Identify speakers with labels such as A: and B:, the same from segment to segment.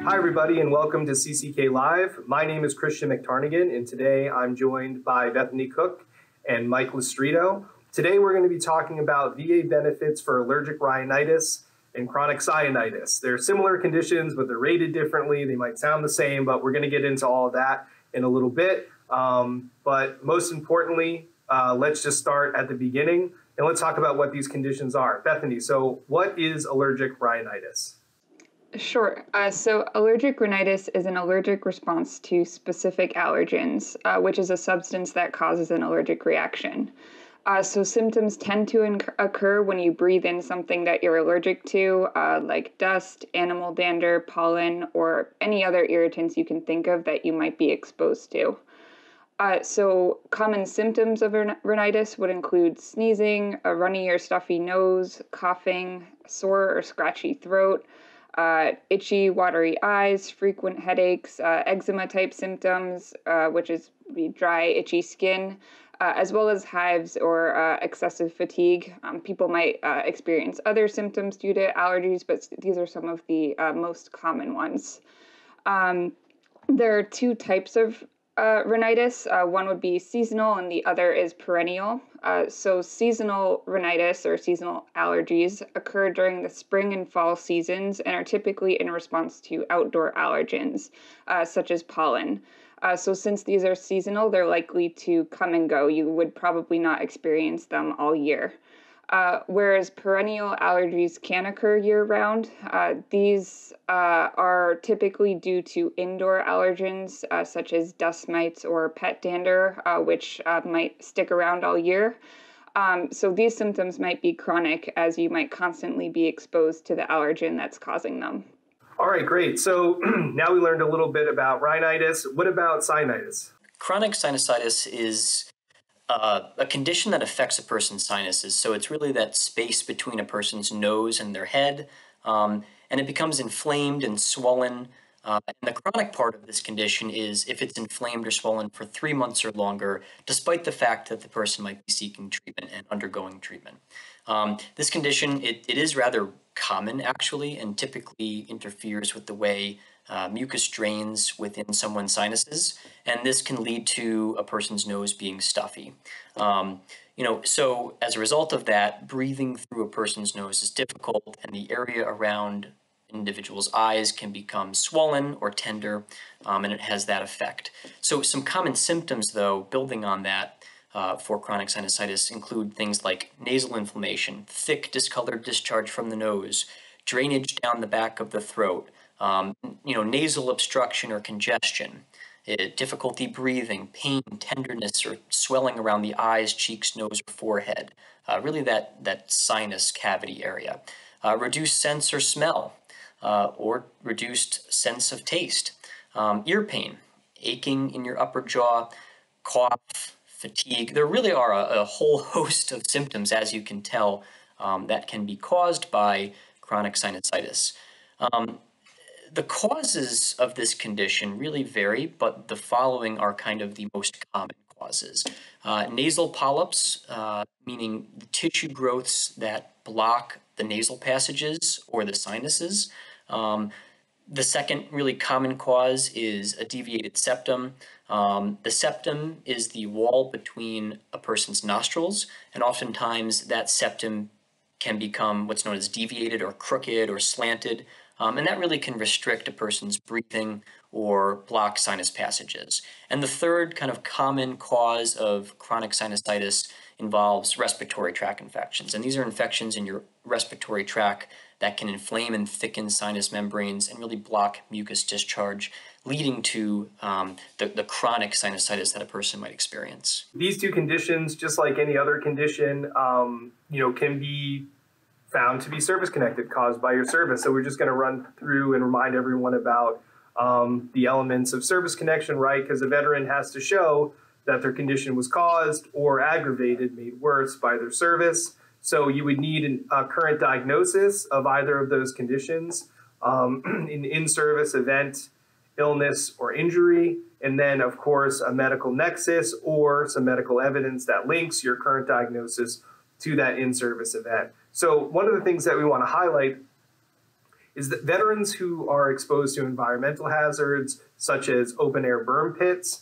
A: Hi, everybody, and welcome to CCK Live. My name is Christian McTarnigan, and today I'm joined by Bethany Cook and Mike Lestrito. Today, we're going to be talking about VA benefits for allergic rhinitis and chronic sinusitis. They're similar conditions, but they're rated differently. They might sound the same, but we're going to get into all of that in a little bit. But most importantly, let's just start at the beginning, and let's talk about what these conditions are. Bethany, so what is allergic rhinitis?
B: Sure. So allergic rhinitis is an allergic response to specific allergens, which is a substance that causes an allergic reaction. So symptoms tend to occur when you breathe in something that you're allergic to, like dust, animal dander, pollen, or any other irritants you can think of that you might be exposed to. So common symptoms of rhinitis would include sneezing, a runny or stuffy nose, coughing, sore or scratchy throat, itchy, watery eyes, frequent headaches, eczema-type symptoms, which is dry, itchy skin, as well as hives or excessive fatigue. People might experience other symptoms due to allergies, but these are some of the most common ones. There are two types of rhinitis. One would be seasonal and the other is perennial. So seasonal rhinitis or seasonal allergies occur during the spring and fall seasons and are typically in response to outdoor allergens, such as pollen. So since these are seasonal, they're likely to come and go. You would probably not experience them all year. Whereas perennial allergies can occur year-round. These are typically due to indoor allergens, such as dust mites or pet dander, which might stick around all year. So these symptoms might be chronic, as you might constantly be exposed to the allergen that's causing them.
A: All right, great. So now we learned a little bit about rhinitis. What about sinusitis?
C: Chronic sinusitis is a condition that affects a person's sinuses. So it's really that space between a person's nose and their head, and it becomes inflamed and swollen. And the chronic part of this condition is if it's inflamed or swollen for 3 months or longer, despite the fact that the person might be seeking treatment and undergoing treatment. This condition, it is rather common actually, and typically interferes with the way mucus drains within someone's sinuses, and this can lead to a person's nose being stuffy. So as a result of that, breathing through a person's nose is difficult, and the area around individual's eyes can become swollen or tender, and it has that effect. So some common symptoms, though, building on that for chronic sinusitis include things like nasal inflammation, thick discolored discharge from the nose, drainage down the back of the throat, nasal obstruction or congestion, difficulty breathing, pain, tenderness, or swelling around the eyes, cheeks, nose, or forehead, really that sinus cavity area, reduced sense or smell, or reduced sense of taste, ear pain, aching in your upper jaw, cough, fatigue. There really are a whole host of symptoms, as you can tell, that can be caused by chronic sinusitis. The causes of this condition really vary, but the following are kind of the most common causes. Nasal polyps, meaning the tissue growths that block the nasal passages or the sinuses. The second really common cause is a deviated septum. The septum is the wall between a person's nostrils, and oftentimes that septum can become what's known as deviated or crooked or slanted, and that really can restrict a person's breathing or block sinus passages. And the third kind of common cause of chronic sinusitis involves respiratory tract infections, and these are infections in your respiratory tract that can inflame and thicken sinus membranes and really block mucus discharge, leading to the chronic sinusitis that a person might experience.
A: These two conditions, just like any other condition, can be found to be service-connected, caused by your service. So we're just going to run through and remind everyone about the elements of service connection, right? Because a veteran has to show that their condition was caused or aggravated, made worse by their service. So you would need a current diagnosis of either of those conditions, an in-service event, illness, or injury, and then, of course, a medical nexus or some medical evidence that links your current diagnosis to that in-service event. So one of the things that we want to highlight is that veterans who are exposed to environmental hazards, such as open air burn pits,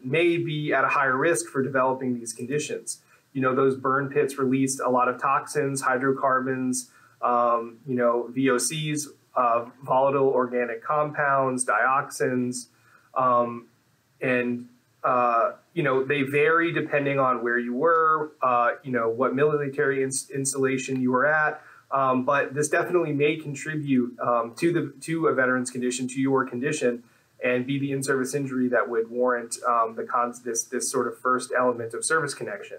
A: may be at a higher risk for developing these conditions. Those burn pits released a lot of toxins, hydrocarbons, VOCs, volatile organic compounds, dioxins, and they vary depending on where you were, what military installation you were at. But this definitely may contribute to a veteran's condition, to your condition, and be the in-service injury that would warrant this sort of first element of service connection.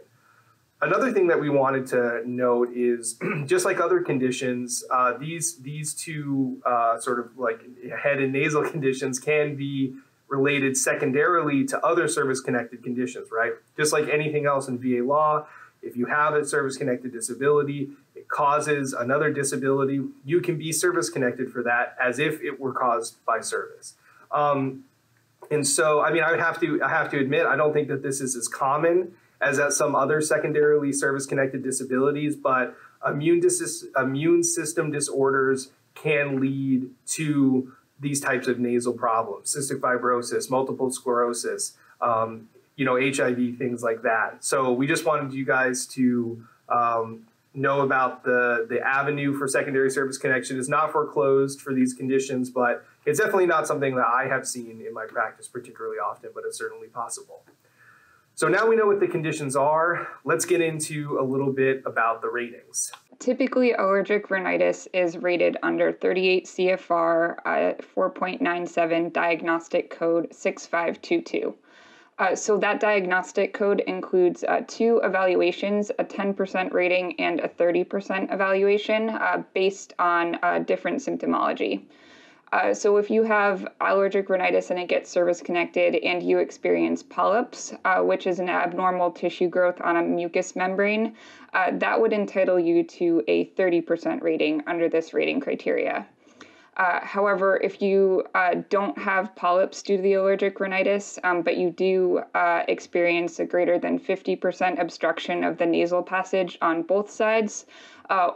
A: Another thing that we wanted to note is, just like other conditions, these two sort of like head and nasal conditions can be related secondarily to other service-connected conditions, right? Just like anything else in VA law, if you have a service-connected disability, it causes another disability, you can be service-connected for that as if it were caused by service. And so, I have to admit, I don't think that this is as common as at some other secondarily service-connected disabilities, but immune system disorders can lead to these types of nasal problems: cystic fibrosis, multiple sclerosis, HIV, things like that. So we just wanted you guys to know about the avenue for secondary service connection is not foreclosed for these conditions, but it's definitely not something that I have seen in my practice particularly often, but it's certainly possible. So now we know what the conditions are. Let's get into a little bit about the ratings.
B: Typically, allergic rhinitis is rated under 38 CFR 4.97 diagnostic code 6522. So that diagnostic code includes two evaluations, a 10% rating and a 30% evaluation based on different symptomology. So if you have allergic rhinitis and it gets service-connected and you experience polyps, which is an abnormal tissue growth on a mucous membrane, that would entitle you to a 30% rating under this rating criteria. However, if you don't have polyps due to the allergic rhinitis, but you do experience a greater than 50% obstruction of the nasal passage on both sides,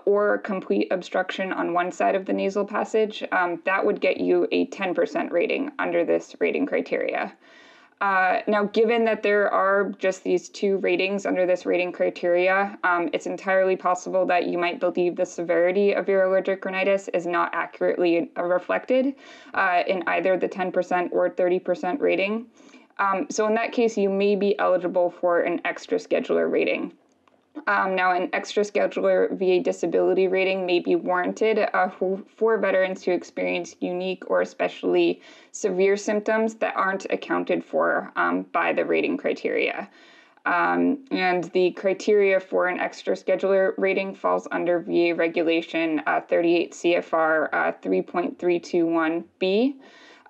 B: or complete obstruction on one side of the nasal passage, that would get you a 10% rating under this rating criteria. Now, given that there are just these two ratings under this rating criteria, it's entirely possible that you might believe the severity of your allergic rhinitis is not accurately reflected in either the 10% or 30% rating. So in that case, you may be eligible for an extra schedular rating. Now, an extra schedular VA disability rating may be warranted for veterans who experience unique or especially severe symptoms that aren't accounted for by the rating criteria. And the criteria for an extra schedular rating falls under VA Regulation 38 CFR 3.321B.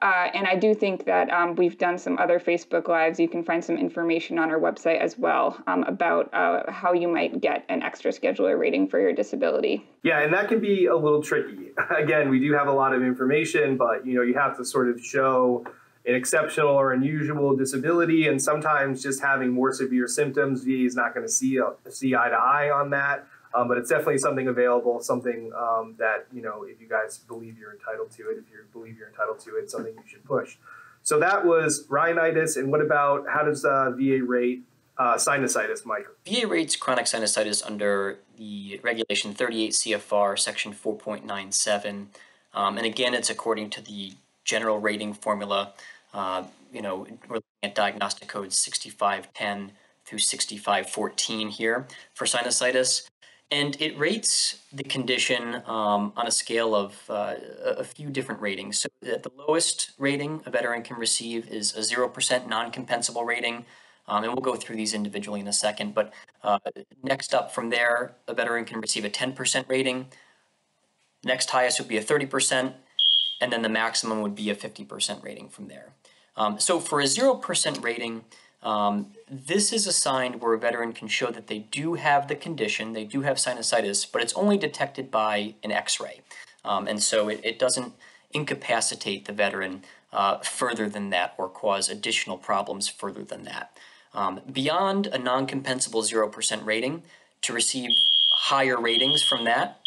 B: And I do think that we've done some other Facebook Lives. You can find some information on our website as well about how you might get an extra schedular rating for your disability.
A: Yeah, and that can be a little tricky. Again, we do have a lot of information, but you have to sort of show an exceptional or unusual disability, and sometimes just having more severe symptoms, VA is not going to see eye to eye on that. But it's definitely something available, something that, if you guys believe you're entitled to it, if you believe you're entitled to it, it's something you should push. So that was rhinitis. And what about, how does VA rate sinusitis, Mike?
C: VA rates chronic sinusitis under the Regulation 38 CFR Section 4.97. And again, it's according to the general rating formula. We're looking at diagnostic codes 6510 through 6514 here for sinusitis. And it rates the condition on a scale of a few different ratings. So at the lowest rating a veteran can receive is a 0% non-compensable rating. And we'll go through these individually in a second. But next up from there, a veteran can receive a 10% rating. Next highest would be a 30%. And then the maximum would be a 50% rating from there. So for a 0% rating, this is a sign where a veteran can show that they do have the condition, they do have sinusitis, but it's only detected by an X-ray. And so it doesn't incapacitate the veteran further than that or cause additional problems further than that. Beyond a non-compensable 0% rating, to receive higher ratings from that,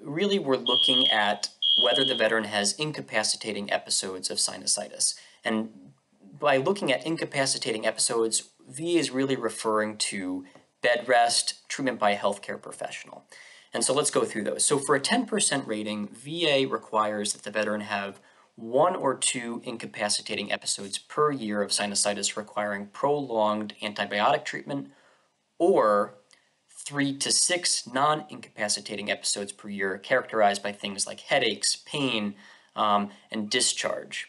C: really we're looking at whether the veteran has incapacitating episodes of sinusitis. And by looking at incapacitating episodes, VA is really referring to bed rest, treatment by a healthcare professional. And so let's go through those. So for a 10% rating, VA requires that the veteran have 1 or 2 incapacitating episodes per year of sinusitis requiring prolonged antibiotic treatment, or 3 to 6 non-incapacitating episodes per year characterized by things like headaches, pain, and discharge.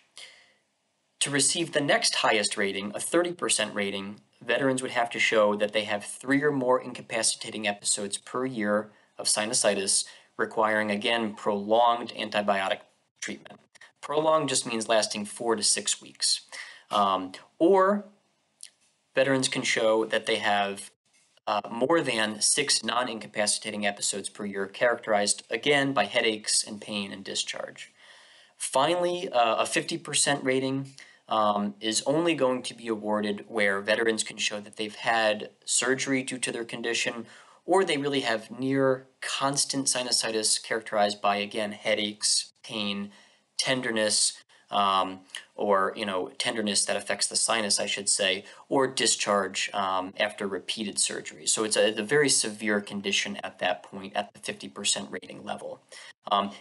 C: To receive the next highest rating, a 30% rating, veterans would have to show that they have 3 or more incapacitating episodes per year of sinusitis requiring, again, prolonged antibiotic treatment. Prolonged just means lasting 4 to 6 weeks. Or veterans can show that they have more than 6 non-incapacitating episodes per year characterized, again, by headaches and pain and discharge. Finally, a 50% rating is only going to be awarded where veterans can show that they've had surgery due to their condition, or they really have near constant sinusitis characterized by, again, headaches, pain, tenderness, or tenderness that affects the sinus, I should say, or discharge after repeated surgery. So it's a very severe condition at that point at the 50% rating level.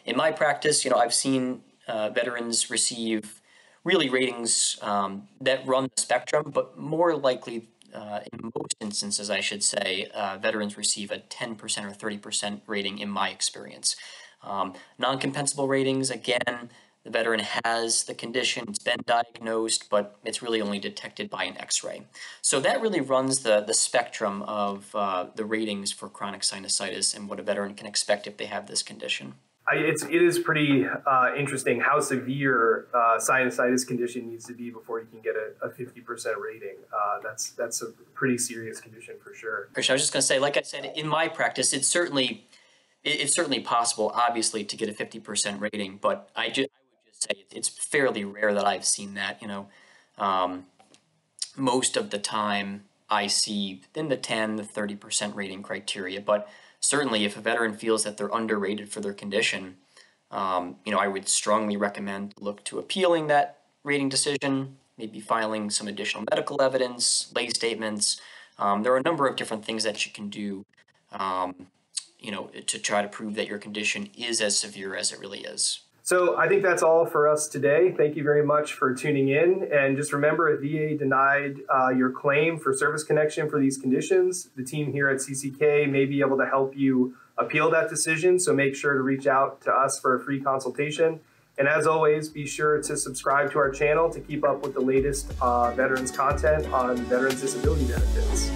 C: In my practice, I've seen veterans receive really ratings that run the spectrum, but more likely, in most instances, I should say, veterans receive a 10% or 30% rating in my experience. Non-compensable ratings, again, the veteran has the condition, it's been diagnosed, but it's really only detected by an x-ray. So that really runs the spectrum of the ratings for chronic sinusitis and what a veteran can expect if they have this condition.
A: It is pretty interesting how severe sinusitis condition needs to be before you can get a 50% rating. That's a pretty serious condition for sure.
C: I was just going to say, like I said, in my practice, it's certainly possible, obviously, to get a 50% rating, but I would just say it's fairly rare that I've seen that. Most of the time I see in the 10, the 30% rating criteria, but certainly if a veteran feels that they're underrated for their condition, I would strongly recommend look to appealing that rating decision, maybe filing some additional medical evidence, lay statements. There are a number of different things that you can do, to try to prove that your condition is as severe as it really is.
A: So I think that's all for us today. Thank you very much for tuning in. And just remember, if VA denied your claim for service connection for these conditions, the team here at CCK may be able to help you appeal that decision. So make sure to reach out to us for a free consultation. And as always, be sure to subscribe to our channel to keep up with the latest veterans content on veterans disability benefits.